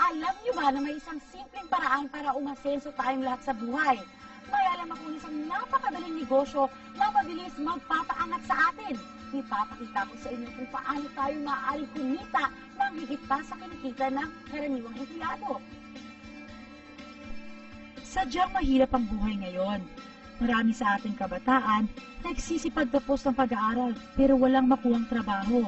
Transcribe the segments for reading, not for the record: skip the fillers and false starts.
Alam niyo ba na may isang simpleng paraan para umasenso tayong lahat sa buhay? May alam akong isang napakadaling negosyo na mabilis magpapaangat sa atin. Ipapakita ko sa inyo kung paano tayo maaaring kumita ng higit pa sa kinikita ng karaniwang empleyado. Sadyang mahirap ang buhay ngayon. Marami sa ating kabataan nagsisipag tapos ng pag-aaral pero walang makuhang trabaho.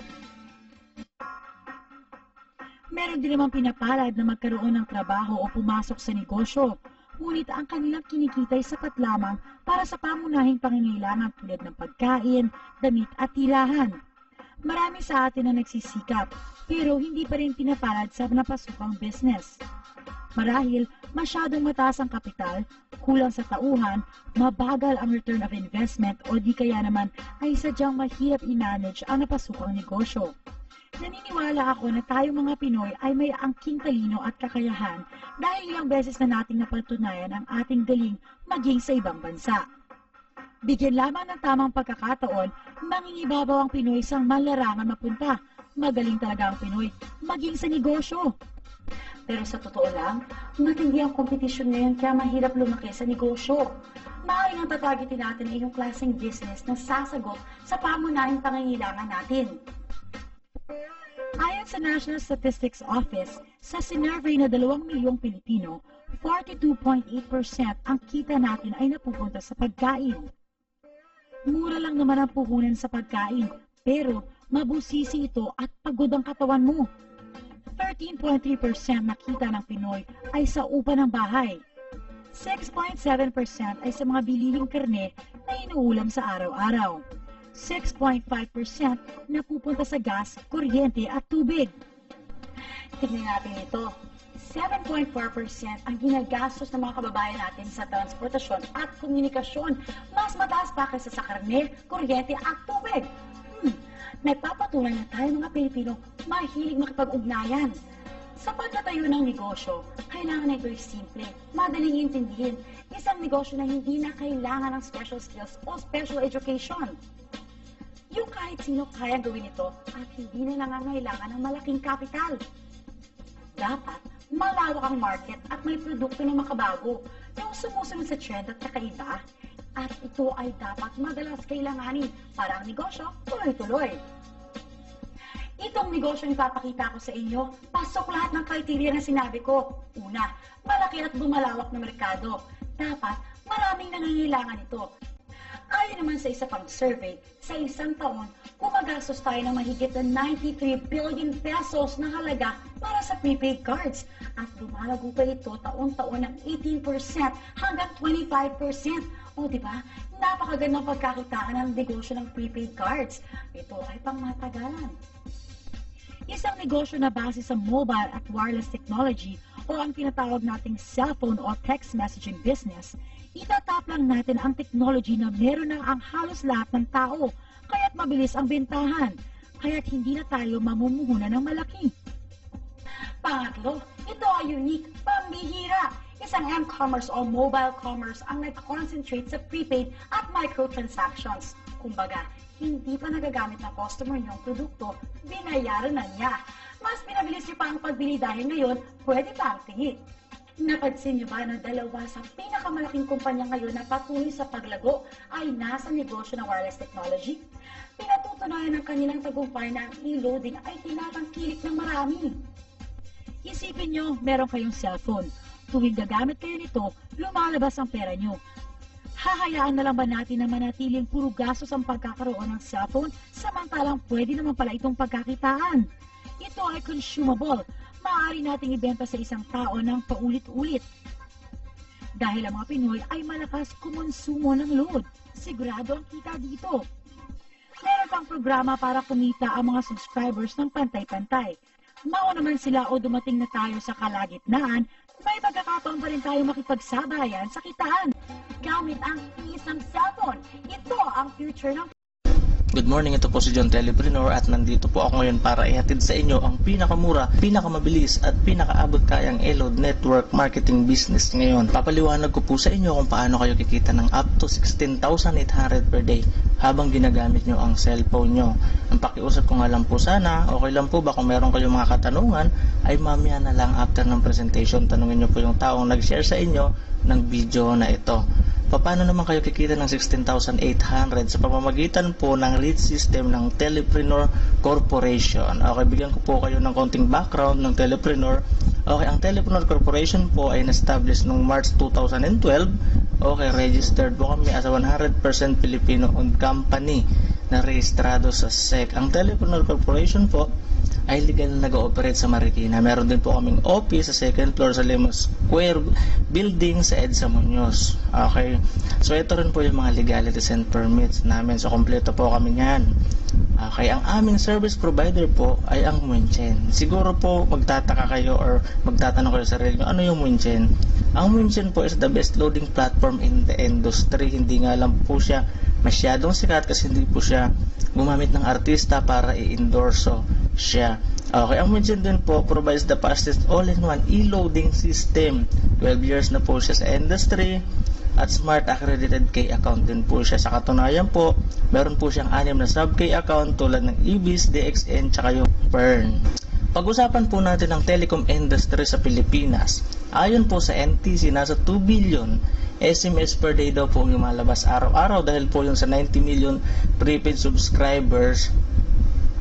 Meron din namang pinapalad na magkaroon ng trabaho o pumasok sa negosyo, ngunit ang kanilang kinikita ay sapat lamang para sa pamunahing pangangailangan tulad ng pagkain, damit at tirahan. Marami sa atin na nagsisikap pero hindi pa rin pinapalad sa napasukang business. Marahil masyadong mataas ang kapital, kulang sa tauhan, mabagal ang return of investment o di kaya naman ay sadyang mahirap i-manage ang napasukang negosyo. Naniniwala ako na tayong mga Pinoy ay may angking talino at kakayahan dahil ilang beses na nating napatunayan ang ating galing maging sa ibang bansa. Bigyan lamang ng tamang pagkakataon, mangingibabaw ang Pinoy sa manlarangan mapunta. Magaling talaga ang Pinoy maging sa negosyo. Pero sa totoo lang, matindi ang kompetisyon ngayon kaya mahirap lumaki sa negosyo. Maaaring ang tatagitin natin ay yung klaseng business na sasagot sa pamunahing pangangailangan natin. Ayon sa National Statistics Office, sa sinurvey na 2 milyong Pilipino, 42.8% ang kita natin ay napupunta sa pagkain. Mura lang naman ang puhunan sa pagkain, pero mabusisi ito at pagod ang katawan mo. 13.3% na kita ng Pinoy ay sa upa ng bahay. 6.7% ay sa mga bilihing karne na inuulam sa araw-araw. 6.5% napupunta sa gas, kuryente at tubig. Tignan natin ito. 7.4% ang ginagastos ng mga kababayan natin sa transportasyon at komunikasyon. Mas mataas pa kaysa sa karne, kuryente at tubig. Nagpapatunay na tayo mga Pilipino mahilig makipag-ugnayan. Sa pagtatayo ng negosyo, kailangan na ito'y simple, madaling intindihin. Isang negosyo na hindi na kailangan ng special skills o special education. Yung kahit sino kayang gawin ito at hindi na nangangailangan ng malaking kapital. Dapat malawak ang market at may produkto na makabago, yung sumusunod sa trend at kakaiba. At ito ay dapat madalas kailanganin para ang negosyo tuloy-tuloy. Itong negosyo ipapakita ko sa inyo, pasok lahat ng criteria na sinabi ko. Una, malaki at bumalawak na merkado. Dapat maraming nangangailangan ito. Ayon naman sa isa pang survey, sa isang taon, gumagastos tayo ng mahigit na 93 billion pesos na halaga para sa prepaid cards. At lumalago pa ito taon-taon ng 18% hanggang 25%. O diba, napakagandang pagkakitaan ng negosyo ng prepaid cards. Ito ay pangmatagalan. Isang negosyo na base sa mobile at wireless technology o ang tinatawag nating cellphone o text messaging business, itatap lang natin ang technology na meron na ang halos lahat ng tao, kaya't mabilis ang bentahan, kaya't hindi na tayo mamumuhunan ng malaki. Pangatlo, ito ay unique, pambihira. Isang m-commerce o mobile commerce ang nag-concentrate sa prepaid at microtransactions. Kumbaga, hindi pa nagagamit ng customer niyong produkto, binayaran na niya. Mas pinabilis niyo pa ang pagbili dahil ngayon, pwede pa ang tingi. Napansin niyo ba na dalawa sa pinakamalaking kumpanya ngayon na patuloy sa paglago ay nasa negosyo ng wireless technology? Pinatutunayan ng kanilang tagumpay na ang e-loading ay tinatangkilik ng marami. Isipin niyo, meron kayong cellphone. Tuwing gagamit kayo nito, lumalabas ang pera niyo. Hahayaan na lang ba natin na manatiling puro gastos ang pagkakaroon ng cellphone samantalang pwede naman pala itong pagkakitaan? Ito ay consumable. Maaari nating ibenta sa isang tao ng paulit-ulit. Dahil ang mga Pinoy ay malakas kumonsumo ng load, sigurado ang kita dito. Meron pang programa para kumita ang mga subscribers ng pantay-pantay. Mauna man sila o dumating na tayo sa kalagitnaan, may pagkakataon pa rin tayo makipagsabayan sa kitaan. Gamit ang isang cellphone. Ito ang future ng Good morning, ito po si John Telepreneur at nandito po ako ngayon para ihatid sa inyo ang pinakamura, pinakamabilis at pinakaabot kayang Elod Network Marketing Business ngayon. Papaliwanag ko po sa inyo kung paano kayo kikita ng up to 16,800 per day habang ginagamit nyo ang cellphone nyo. Ang pakiusap ko nga lang po sana, okay lang po ba kung meron kayong mga katanungan, ay mamaya na lang after ng presentation, tanungin nyo po yung taong nag-share sa inyo ng video na ito. Paano naman kayo kikita ng 16,800 sa pamamagitan po ng REIT system ng Telepreneur Corporation? Okay, bigyan ko po kayo ng konting background ng Telepreneur. Okay, ang Telepreneur Corporation po ay na-establish noong March 2012. Okay, registered po kami as a 100% Filipino-owned company na rehistrado sa SEC. Ang Telepreneur Corporation po ay legal na nag-ooperate sa Marikina. Meron din po kaming office sa second floor sa Lemon Square building sa EDSA Muñoz. Okay. So ito rin po yung mga legalities and permits namin. So kompleto po kami niyan. Okay, ang aming service provider po ay ang Winchen. Siguro po magtataka kayo or magtatanong kayo sa sarili nyo, ano yung Winchen? Ang Winchen po is the best loading platform in the industry. Hindi nga lang po siya masyadong sikat kasi hindi po siya gumamit ng artista para i-endorso siya. Okay, ang Winchen din po provides the fastest all-in-one e-loading system. 12 years na po siya sa industry at smart accredited K account din po siya. Sa katunayan po, meron po siyang 6 na sub-K account tulad ng EBIS, DXN, tsaka yung PERN. Pag-usapan po natin ang telecom industry sa Pilipinas. Ayon po sa NTC, nasa 2 billion SMS per day daw po yung malabas araw-araw dahil po yung sa 90 million prepaid subscribers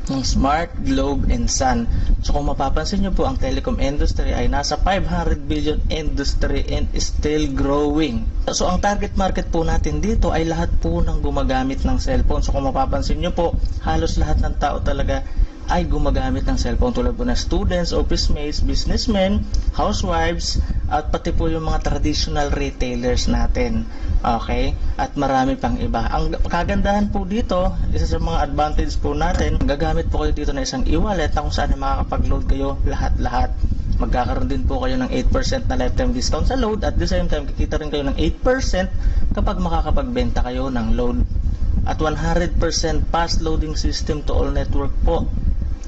ng Smart, Globe, and Sun. So kung mapapansin nyo po, ang telecom industry ay nasa 500 billion industry and still growing. So ang target market po natin dito ay lahat po ng gumagamit ng cellphone. So kung mapapansin nyo po, halos lahat ng tao talaga ay gumagamit ng cellphone tulad po na students, office mates, businessmen, housewives, at pati po yung mga traditional retailers natin. Okay? At marami pang iba. Ang kagandahan po dito, isa sa mga advantage po natin, gagamit po kayo dito na isang e-wallet na kung saan makakapag-load kayo lahat-lahat. Magkakaroon din po kayo ng 8% na lifetime discount sa load. At the same time, kikita rin kayo ng 8% kapag makakapagbenta kayo ng load. At 100% fast loading system to all network po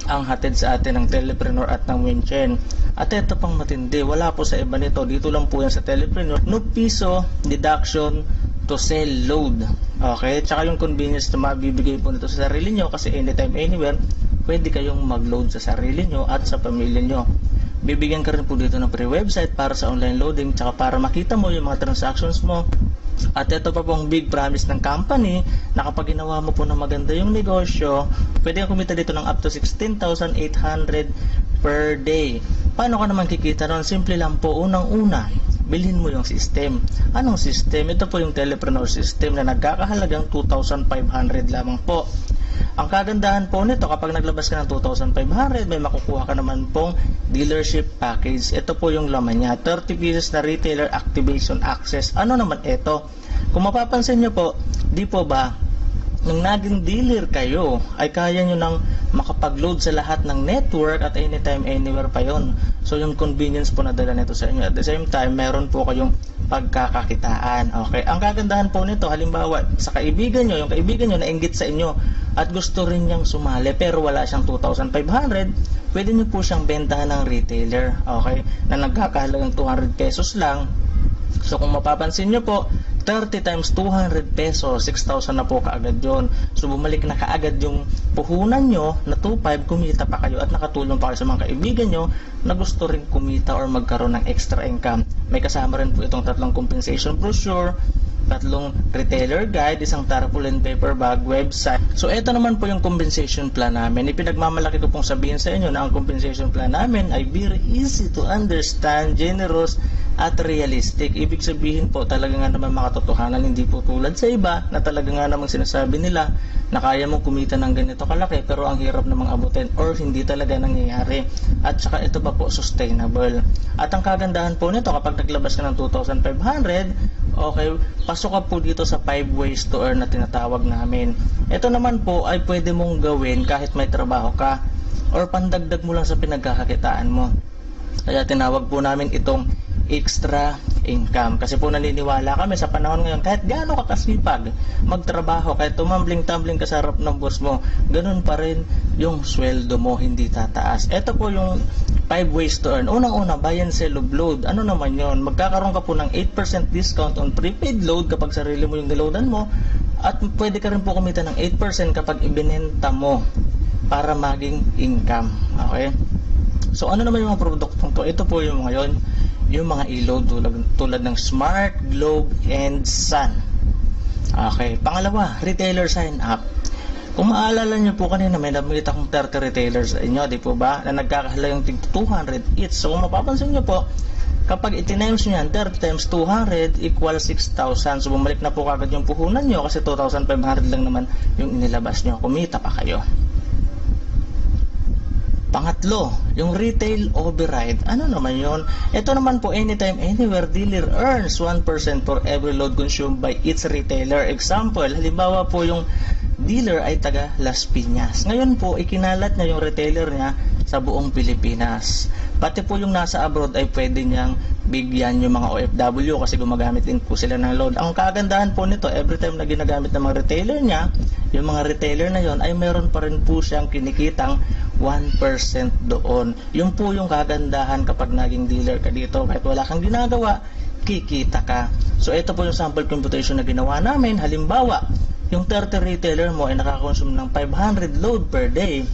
ang hatid sa atin ng Telepreneur at ng Winchen. At ito pang matindi, wala po sa iba nito, dito lang po yan sa Telepreneur, no piso deduction to sell load. Okay, tsaka yung convenience na mabibigay po nito sa sarili nyo kasi anytime, anywhere, pwede kayong mag-load sa sarili nyo at sa pamilya nyo. Bibigyan ka rin po dito ng free website para sa online loading tsaka para makita mo yung mga transactions mo. At ito pa pong big promise ng company na kapag ginawa mo po na maganda yung negosyo, pwede kang kumita dito ng up to 16,800 per day. Paano ka naman kikita ron? Simple lang po, unang-una, bilhin mo yung system. Anong system? Ito po yung Telepreneur system na nagkakahalagang 2,500 lamang po. Ang kagandahan po nito, kapag naglabas ka ng 2,500, may makukuha ka naman pong dealership package. Ito po yung laman niya, 30 pieces na retailer activation access. Ano naman ito? Kung mapapansin nyo po, di po ba, nung naging dealer kayo, ay kaya nyo nang makapag-load sa lahat ng network at anytime, anywhere pa yon. So yung convenience po na dala nito sa inyo. At the same time, meron po kayong pagkakakitaan. Okay, ang kagandahan po nito, halimbawa, sa kaibigan nyo, yung kaibigan nyo nainggit sa inyo at gusto rin niyang sumali pero wala siyang 2,500, pwede nyo po siyang bentahan ng retailer, okay, na nagkakahalagang 200 pesos lang. So kung mapapansin nyo po, 30 times 200 pesos, 6,000 na po kaagad yun. So bumalik na kaagad yung puhunan nyo na 2,500, kumita pa kayo at nakatulong pa kayo sa mga kaibigan nyo na gusto rin kumita or magkaroon ng extra income. May kasama rin po itong 3 compensation brochure, 3 retailer guide, 1 tarpaulin paper bag, website. So ito naman po yung compensation plan namin. Ipinagmamalaki ko pong sabihin sa inyo na ang compensation plan namin ay very easy to understand, generous, at realistic. Ibig sabihin po, talaga nga naman makatotohanan, hindi po tulad sa iba na talaga nga namang sinasabi nila na kaya mong kumita ng ganito kalaki pero ang hirap namang abutin or hindi talaga nangyayari. At saka ito pa po, sustainable. At ang kagandahan po nito, kapag naglabas ka ng 2,500, okay, pasok ka po dito sa 5 ways to earn na tinatawag namin. Ito naman po ay pwede mong gawin kahit may trabaho ka or pandagdag mo lang sa pinagkakakitaan mo. Kaya tinawag po namin itong extra income. Kasi po naniniwala kami sa panahon ngayon, kahit gaano ka kasipag magtrabaho, kahit tumambling-tumbling ka sa harap ng boss mo, ganun pa rin yung sweldo mo, hindi tataas. Ito po yung 5 ways to earn. Unang-una, buy and sell of load. Ano naman yon? Magkakaroon ka po ng 8% discount on prepaid load kapag sarili mo yung niloadan mo, at pwede ka rin po kumita ng 8% kapag ibinenta mo para maging income. Okay? So ano naman yung mga produktong to? Ito po yung mga yon, yung mga e-load tulad ng Smart, Globe, and Sun. Okay. Pangalawa, retailer sign up. Kung maalala nyo po kanina, may namita akong 30 retailers sa inyo, di po ba? Na nagkakahalagang tig 200 each. So kung mapapansin nyo po, kapag itinimes nyo yan, 30 times 200 equals 6,000. So bumalik na po kagad yung puhunan nyo kasi 2,500 lang naman yung inilabas nyo. Kumita pa kayo. Pangatlo, yung retail override. Ano naman yun? Ito naman po, anytime, anywhere, dealer earns 1% for every load consumed by each retailer. Example, halimbawa po yung dealer ay taga Las Piñas. Ngayon po, ikinalat niya yung retailer niya sa buong Pilipinas. Pati po yung nasa abroad ay pwede niyang bigyan yung mga OFW kasi gumagamit din po sila ng load. Ang kagandahan po nito, every time na ginagamit ng mga retailer niya, yung mga retailer na yon ay meron pa rin po siyang kinikitang 1% doon. Yung po yung kagandahan kapag naging dealer ka dito. Kahit wala kang ginagawa, kikita ka. So ito po yung sample computation na ginawa namin. Halimbawa, yung 30 retailer mo ay nakakonsume ng 500 load per day.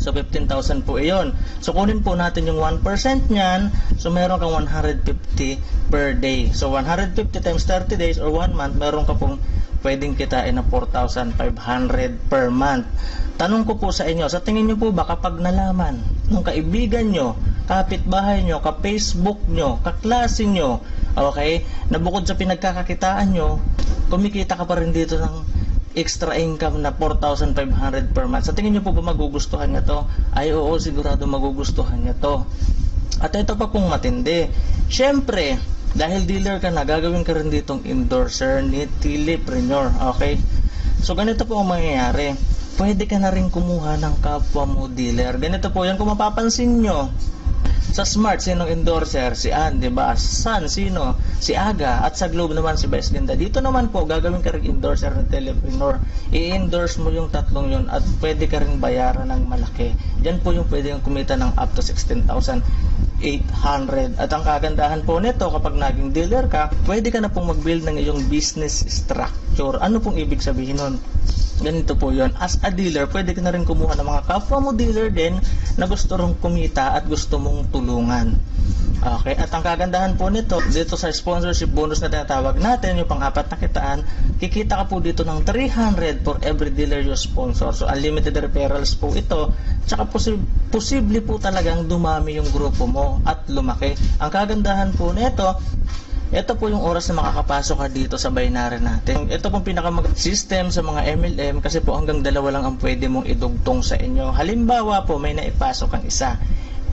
So 15,000 po iyon. So kunin po natin yung 1% niyan. So meron kang 150 per day. So 150 times 30 days or 1 month, meron ka pong pwedeng kitain na 4,500 per month. Tanong ko po sa inyo, sa tingin nyo po ba kapag nalaman ng kaibigan nyo, kapitbahay nyo, ka-Facebook nyo, kaklase nyo, okay, na bukod sa pinagkakakitaan nyo, kumikita ka pa rin dito ng extra income na 4,500 per month. Sa tingin nyo po ba magugustuhan nyo to? Ay oo, sigurado magugustuhan nyo to. At ito pa pong matindi. Siyempre, dahil dealer ka na, gagawin ka rin ditong endorser ni Telepreneur. Okay? So ganito po ang mangyayari. Pwede ka na rin kumuha ng kapwa mo dealer. Ganito po yan, kung mapapansin nyo. Sa Smart, sinong endorser? Si Ann, diba? Sun, sino? Si Aga. At sa Globe naman, si Best Linda. Dito naman po, gagawin ka rin endorser ng Telepreneur. I-endorse mo yung tatlong yun at pwede ka rin bayaran ng malaki. Diyan po yung pwede yung kumita ng up to 16,800. At ang kagandahan po nito, kapag naging dealer ka, pwede ka na pong mag-build ng iyong business structure. Ano pong ibig sabihin nun? Ganito po yon. As a dealer, pwede ka na rin kumuha ng mga kapwa mo dealer din na gusto rong kumita at gusto mong tulungan. Okay, at ang kagandahan po nito, dito sa sponsorship bonus na tinatawag natin, yung pang-apat na kitaan, kikita ka po dito ng 300 for every dealer you sponsor. So, unlimited referrals po ito. Tsaka posible po talagang dumami yung grupo mo at lumaki. Ang kagandahan po nito, ito po yung oras na makakapasok ka dito sa binary natin. Ito pong pinaka-system sa mga MLM kasi po hanggang 2 lang ang pwede mong idugtong sa inyo. Halimbawa po, may naipasok kang isa.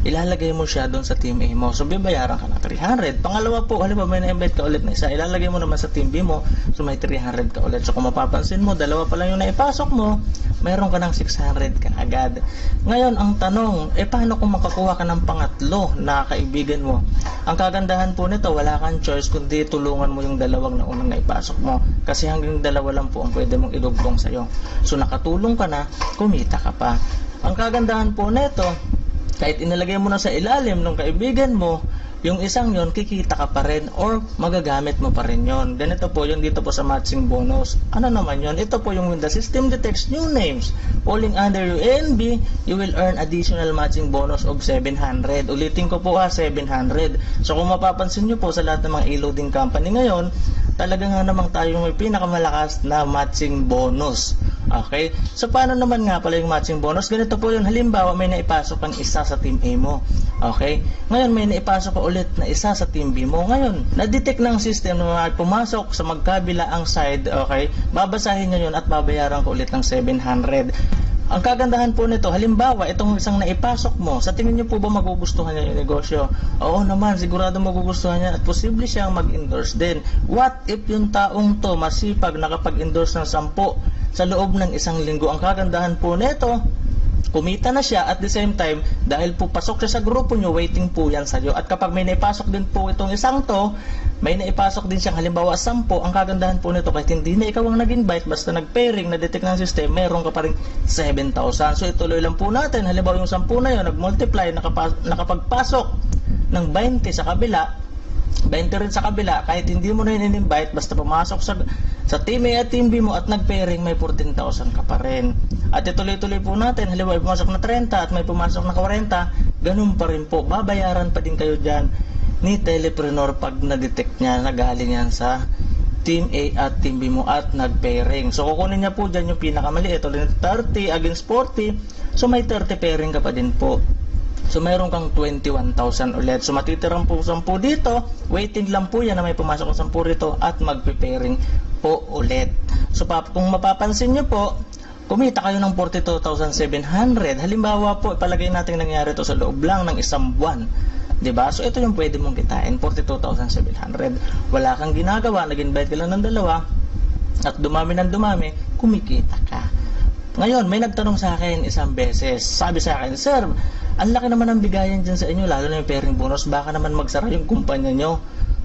Ilalagay mo siya doon sa team A mo. So, bibayaran ka na 300. Pangalawa po, halimbawa may na-invite ka ulit na isa. Ilalagay mo naman sa team B mo. So, may 300 ka ulit. So, kung mapapansin mo, 2 pa lang yung naipasok mo, mayroon ka ng 600 ka agad. Ngayon, ang tanong, paano kung makakuha ka ng pangatlo na kaibigan mo? Ang kagandahan po nito, wala kang choice kundi tulungan mo yung 2 na unang naipasok mo. Kasi hanggang 2 lang po ang pwede mong idugtong sa'yo. So, nakatulong ka na, kumita ka pa. Ang kagandahan po nito, kahit inilagay mo na sa ilalim ng kaibigan mo, yung isang yon kikita ka pa rin or magagamit mo pa rin yon. Ganito po yung dito po sa matching bonus. Ano naman yon? Ito po yung when the system detects new names falling under your ANB, you will earn additional matching bonus of 700. Ulitin ko po 700. So kung mapapansin nyo po sa lahat ng mga e-loading company ngayon, talaga nga namang tayo may pinakamalakas na matching bonus. Okay? So, paano naman nga pala yung matching bonus? Ganito po yun. Halimbawa, may naipasok kang isa sa team A mo. Okay? Ngayon, may naipasok ka ulit na isa sa team B mo. Ngayon, na-detect ng system na pumasok sa magkabilaang side. Okay? Babasahin niya yun at babayaran ko ulit ng 700. Ang kagandahan po nito, halimbawa, itong isang naipasok mo, sa tingin niyo po ba magugustuhan niya yung negosyo? Oo naman, sigurado magugustuhan niya at posible siyang mag-endorse din. What if yung taong to masipag nakapag-endorse ng 10 sa loob ng 1 linggo? Ang kagandahan po nito, kumita na siya at the same time, dahil po pasok siya sa grupo nyo, waiting po yan sa'yo. At kapag may naipasok din po itong isang to, may naipasok din siyang halimbawa 10, ang kagandahan po nito kahit hindi na ikaw ang nag-invite, basta nag-pairing, na-detect ng system, meron ka pa rin 7,000. So ituloy lang po natin, halimbawa yung 10 na yun, nag-multiply, nakapagpasok ng 20 sa kabila, 20 rin sa kabila, kahit hindi mo na yun in-invite, basta pumasok sa Team A at Team B mo at nag-pairing, may 14,000 ka pa rin. At ituloy-tuloy po natin, halimbawa pumasok na 30 at may pumasok na 40, ganun pa rin po, babayaran pa din kayo dyan ni Telepreneur pag na-detect niya na galing yan sa Team A at Team B mo at nag-pairing. So kukunin niya po dyan yung pinakamaliit, ulit 30 against 40, so may 30 pairing ka pa din po. So mayroon kang 21,000 ulit. So matitirang po 10 dito, waiting lang po yan na may pumasok ng 10 rito at magpe-pairing po ulit. So kung mapapansin nyo po, kumita kayo ng 42,700. Halimbawa po, ipalagay natin nangyari to sa loob lang ng isang buwan. Diba? So ito yung pwede mong kitain, 42,700. Wala kang ginagawa, nag-invite ka lang ng dalawa at dumami ng dumami, kumikita ka. Ngayon, may nagtanong sa akin isang beses. Sabi sa akin, "Sir, ang laki naman ang bigayan dyan sa inyo, lalo na yung pairing bonus, baka naman magsara yung kumpanya nyo."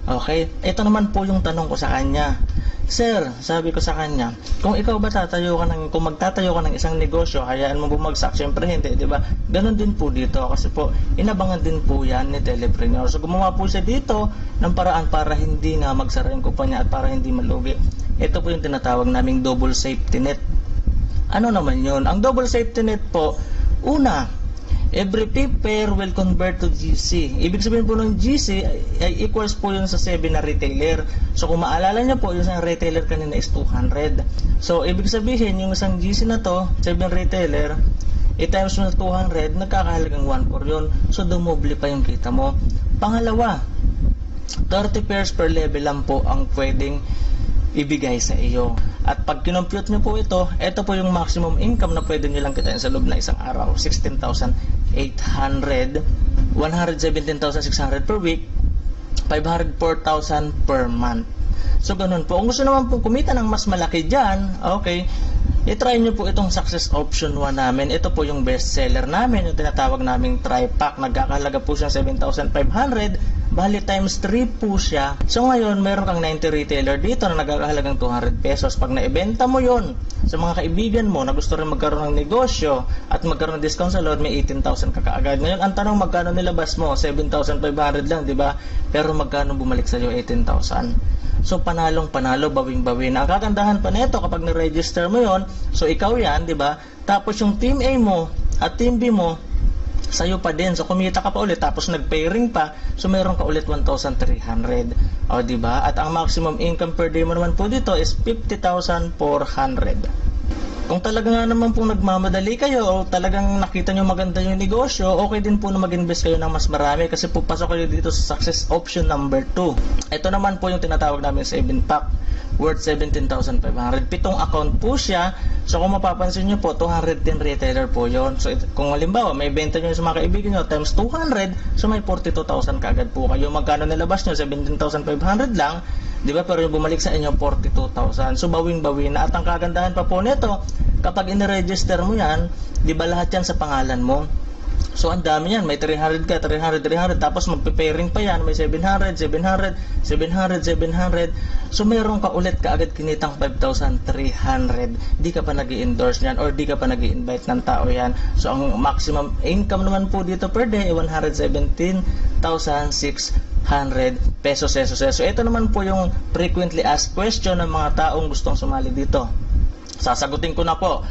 Okay, ito naman po yung tanong ko sa kanya. "Sir," sabi ko sa kanya, "kung ikaw ba kung magtatayo ka ng isang negosyo, hayaan mo bumagsak?" Siyempre hindi, di ba? Ganon din po dito kasi po inabangan din po yan ni Telepreneur. So gumawa po siya dito ng paraan para hindi nga magsara yung kumpanya at para hindi malugi. Ito po yung tinatawag naming double safety net. Ano naman yun? Ang double safety net po, una, every pair will convert to GC. Ibig sabihin po ng GC ay equals po yun sa 7 na retailer. So kung maalala nyo po, yung isang retailer kanina is 200. So ibig sabihin, yung isang GC na to, 7 retailer, i-times mo na 200, nagkakahalagang 1 yun. So dumoble pa yung kita mo. Pangalawa, 30 pairs per level lang po ang pwedeng ibigay sa iyo. At pag kinompute nyo po ito po yung maximum income na pwede nyo lang kitain sa loob na isang araw. 16,800, 117,600 per week, 504,000 per month. So ganun po. Kung gusto naman po kumita ng mas malaki dyan, okay, i-try nyo po itong Success Option 1 namin. Ito po yung best seller namin, yung tinatawag naming tri-pack. Nagkakahalaga po siya 7,500, bali times 3 po siya. So ngayon, meron kang 90 retailer dito na nagkakahalagang 200 pesos. Pag naibenta mo yon sa mga kaibigan mo na gusto rin magkaroon ng negosyo at magkaroon ng discount sa load, may 18,000 ka kaagad. Ngayon, ang tanong, magkano nilabas mo? 7,500 lang, di ba? Pero magkano bumalik sa iyo? 18,000. So panalong panalo, bawing-bawi na. Ang kagandahan pa nito kapag na-register mo yon, so ikaw yan, di ba? Tapos yung Team A mo at Team B mo, sa'yo pa din. So kumita ka pa ulit, tapos nag-pairing pa, so meron ka ulit 1,300. O di ba? At ang maximum income per day mo naman po dito is 50,400. Kung talaga nga naman po nagmamadali kayo o talagang nakita nyo maganda yung negosyo, okay din po na mag-invest kayo ng mas marami kasi po pasok kayo dito sa Success Option number 2. Ito naman po yung tinatawag namin 7-pack worth 17,500. 7 account po siya. So kung mapapansin nyo po, 210 retailer po yon. So kung halimbawa may benta nyo sa mga kaibigan nyo times 200, so may 42,000 kagad po kayo. Magkano nilabas nyo? 17,500 lang. Di ba? Pero yung bumalik sa inyo 42,000. So bawing-bawi na. At ang kagandahan pa po nito, kapag in-register mo yan, di ba lahat yan sa pangalan mo? So ang dami yan, may 300 ka, 300, 300, tapos magpe-pairing pa yan, may 700, 700, 700, 700. So meron ka ulit kaagad kinitang 5,300. Di ka pa nag-i-endorse niyan or di ka pa nag-i-invite ng tao yan. So ang maximum income naman po dito per day ay 117,600 pesos. So ito naman po yung frequently asked question ng mga taong gustong sumali dito. Sasagutin ko na po.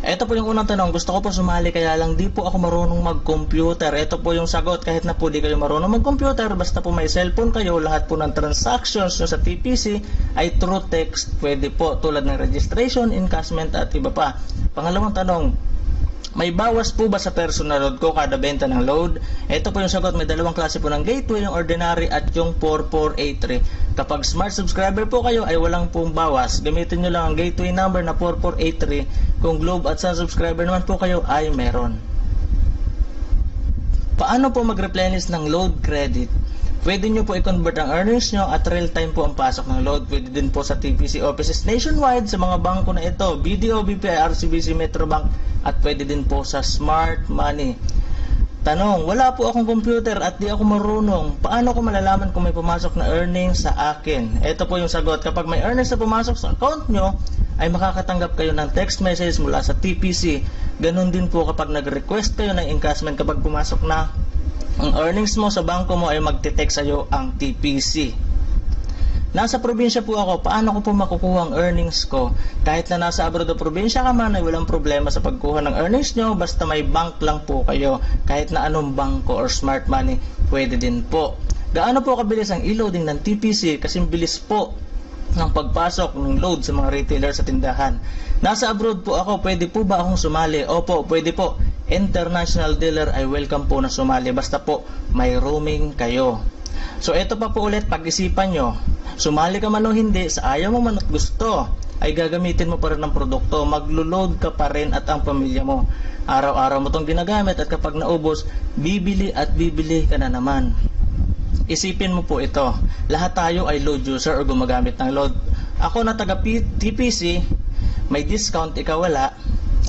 Ito po yung unang tanong, gusto ko po sumali kaya lang di po ako marunong mag-computer. Ito po yung sagot, kahit na po di kayo marunong mag-computer, basta po may cellphone kayo, lahat po ng transactions nyo sa TPC ay through text, pwede po, tulad ng registration, encashment at iba pa. Pangalawang tanong, may bawas po ba sa personal load ko kada benta ng load? Ito po yung sagot, may dalawang klase po ng gateway, yung ordinary at yung 4483. Kapag smart subscriber po kayo ay walang pong bawas. Gamitin nyo lang ang gateway number na 4483. Kung Globe at Sun subscriber naman po kayo ay meron. Paano po mag-replenish ng load credit? Pwede nyo po i-convert ang earnings nyo at real time po ang pasok ng load. Pwede din po sa TPC offices nationwide sa mga bangko na ito, BDO, BPI, RCBC, Metrobank, at pwede din po sa Smart Money. Tanong, wala po akong computer at di ako marunong. Paano ko malalaman kung may pumasok na earnings sa akin? Ito po yung sagot. Kapag may earnings na pumasok sa account nyo, ay makakatanggap kayo ng text message mula sa TPC. Ganon din po kapag nag-request kayo ng encashment, kapag pumasok na ang earnings mo sa bangko mo, ay magte-text sa'yo ang TPC. Nasa probinsya po ako, paano ko po makukuha ang earnings ko? Kahit na nasa abroad o probinsya ka man, ay walang problema sa pagkuha ng earnings nyo, basta may bank lang po kayo. Kahit na anong bangko or smart money, pwede din po. Gaano po kabilis ang e-loading ng TPC? Kasi bilis po ng pagpasok ng load sa mga retailer sa tindahan. Nasa abroad po ako, pwede po ba akong sumali? Opo, pwede po. International dealer ay welcome po na sumali, basta po may roaming kayo. So ito pa po ulit, pag-isipan nyo, sumali ka man o hindi, sa ayaw mo man at gusto, ay gagamitin mo pa rin ang produkto, maglo-load ka pa rin at ang pamilya mo. Araw-araw mo itong ginagamit at kapag naubos, bibili at bibili ka na naman. Isipin mo po ito, lahat tayo ay load user o gumagamit ng load. Ako na taga TPC, may discount, ikaw wala.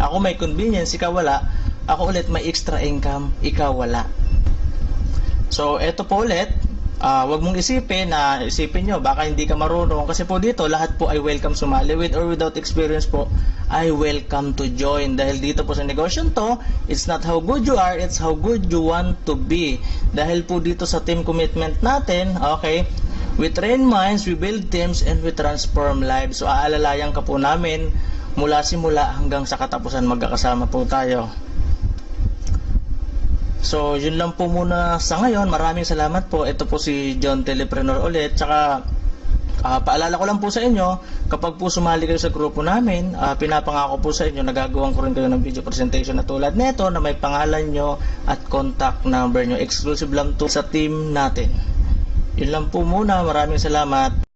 Ako may convenience, ikaw wala. Ako ulit may extra income, ikaw wala. So eto po ulit, wag mong isipin nyo baka hindi ka marunong, kasi po dito lahat po ay welcome sumali, with or without experience po ay welcome to join, dahil dito po sa negosyo to, it's not how good you are, it's how good you want to be. Dahil po dito sa team commitment natin, okay, we train minds, we build teams, and we transform lives. So aalalayan ka po namin mula simula hanggang sa katapusan, magkakasama po tayo. So, yun lang po muna sa ngayon. Maraming salamat po. Ito po si John Telepreneur ulit. Tsaka, paalala ko lang po sa inyo, kapag po sumali kayo sa grupo namin, pinapangako po sa inyo, nagagawan ko rin kayo ng video presentation na tulad nito, na may pangalan nyo at contact number nyo. Exclusive lang to sa team natin. Yun lang po muna. Maraming salamat.